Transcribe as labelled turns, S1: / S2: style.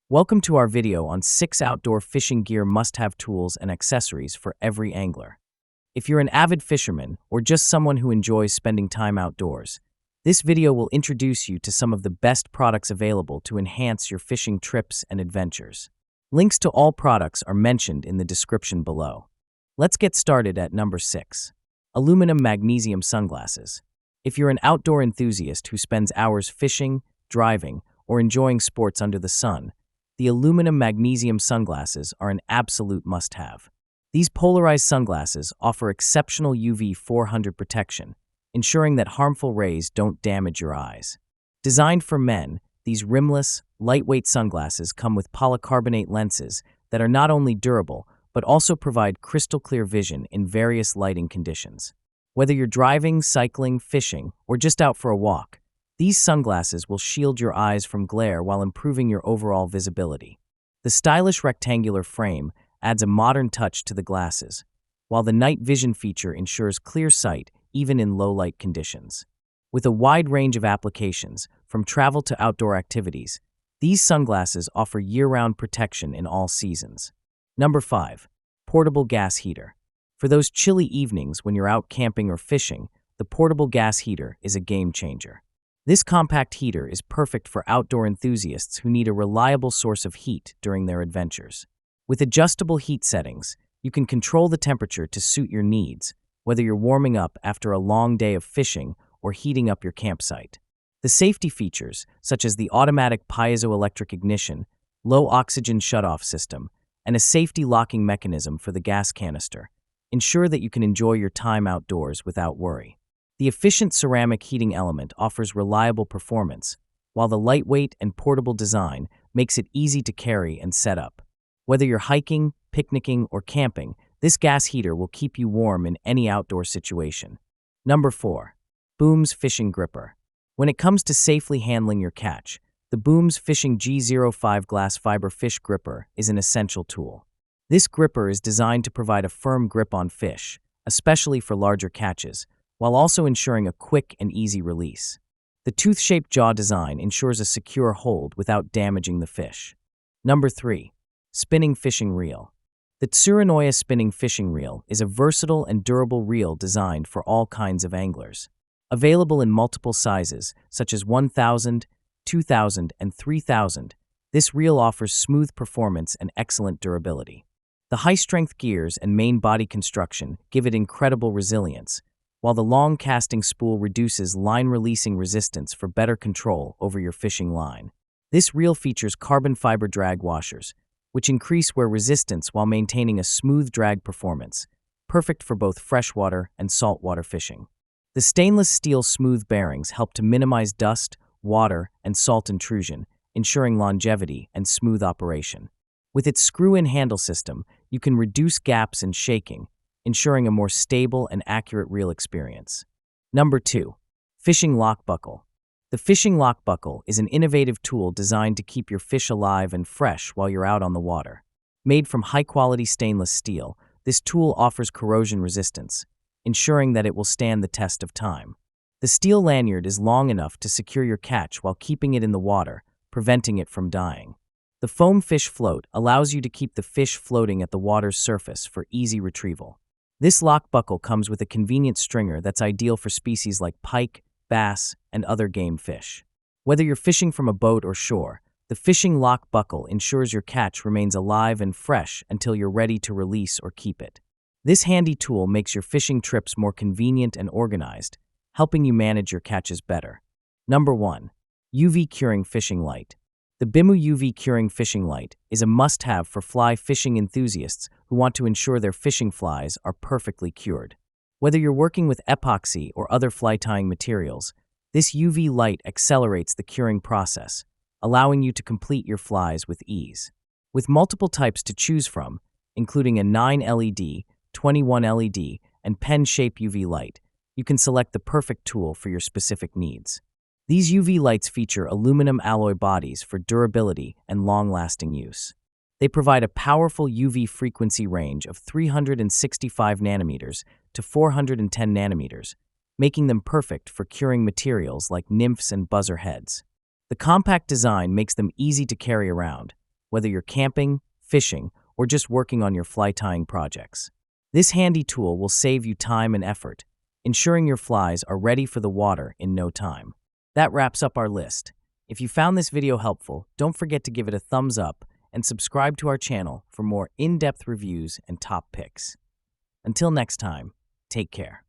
S1: Welcome to our video on 6 outdoor fishing gear must-have tools and accessories for every angler. If you're an avid fisherman or just someone who enjoys spending time outdoors, this video will introduce you to some of the best products available to enhance your fishing trips and adventures. Links to all products are mentioned in the description below. Let's get started at number 6. Aluminum magnesium sunglasses. If you're an outdoor enthusiast who spends hours fishing, driving, or enjoying sports under the sun, the aluminum magnesium sunglasses are an absolute must-have. These polarized sunglasses offer exceptional UV 400 protection, ensuring that harmful rays don't damage your eyes. Designed for men, these rimless, lightweight sunglasses come with polycarbonate lenses that are not only durable, but also provide crystal-clear vision in various lighting conditions. Whether you're driving, cycling, fishing, or just out for a walk, these sunglasses will shield your eyes from glare while improving your overall visibility. The stylish rectangular frame adds a modern touch to the glasses, while the night vision feature ensures clear sight even in low-light conditions. With a wide range of applications, from travel to outdoor activities, these sunglasses offer year-round protection in all seasons. Number 5. Portable gas heater. For those chilly evenings when you're out camping or fishing, the portable gas heater is a game changer. This compact heater is perfect for outdoor enthusiasts who need a reliable source of heat during their adventures. With adjustable heat settings, you can control the temperature to suit your needs, whether you're warming up after a long day of fishing or heating up your campsite. The safety features, such as the automatic piezoelectric ignition, low oxygen shutoff system, and a safety locking mechanism for the gas canister, ensure that you can enjoy your time outdoors without worry. The efficient ceramic heating element offers reliable performance, while the lightweight and portable design makes it easy to carry and set up. Whether you're hiking, picnicking, or camping, this gas heater will keep you warm in any outdoor situation. Number 4. Booms Fishing Gripper. When it comes to safely handling your catch, the Booms Fishing G05 glass fiber fish gripper is an essential tool. This gripper is designed to provide a firm grip on fish, especially for larger catches, while also ensuring a quick and easy release. The tooth-shaped jaw design ensures a secure hold without damaging the fish. Number 3. Spinning Fishing Reel. The Tsuranoya Spinning Fishing Reel is a versatile and durable reel designed for all kinds of anglers. Available in multiple sizes, such as 1000, 2000, and 3000, this reel offers smooth performance and excellent durability. The high-strength gears and main body construction give it incredible resilience, while the long casting spool reduces line-releasing resistance for better control over your fishing line. This reel features carbon fiber drag washers, which increase wear resistance while maintaining a smooth drag performance, perfect for both freshwater and saltwater fishing. The stainless steel smooth bearings help to minimize dust, water, and salt intrusion, ensuring longevity and smooth operation. With its screw-in handle system, you can reduce gaps and shaking, ensuring a more stable and accurate reel experience. Number 2. Fishing Lock Buckle. The fishing lock buckle is an innovative tool designed to keep your fish alive and fresh while you're out on the water. Made from high-quality stainless steel, this tool offers corrosion resistance, ensuring that it will stand the test of time. The steel lanyard is long enough to secure your catch while keeping it in the water, preventing it from dying. The foam fish float allows you to keep the fish floating at the water's surface for easy retrieval. This lock buckle comes with a convenient stringer that's ideal for species like pike, bass, and other game fish. Whether you're fishing from a boat or shore, the fishing lock buckle ensures your catch remains alive and fresh until you're ready to release or keep it. This handy tool makes your fishing trips more convenient and organized, helping you manage your catches better. Number 1. UV Curing Fishing Light. The BIMU UV Curing Fishing Light is a must-have for fly fishing enthusiasts who want to ensure their fishing flies are perfectly cured. Whether you're working with epoxy or other fly-tying materials, this UV light accelerates the curing process, allowing you to complete your flies with ease. With multiple types to choose from, including a 9 LED, 21 LED, and pen-shape UV light, you can select the perfect tool for your specific needs. These UV lights feature aluminum alloy bodies for durability and long-lasting use. They provide a powerful UV frequency range of 365 nanometers to 410 nanometers, making them perfect for curing materials like nymphs and buzzer heads. The compact design makes them easy to carry around, whether you're camping, fishing, or just working on your fly tying projects. This handy tool will save you time and effort, ensuring your flies are ready for the water in no time. That wraps up our list. If you found this video helpful, don't forget to give it a thumbs up and subscribe to our channel for more in-depth reviews and top picks. Until next time, take care.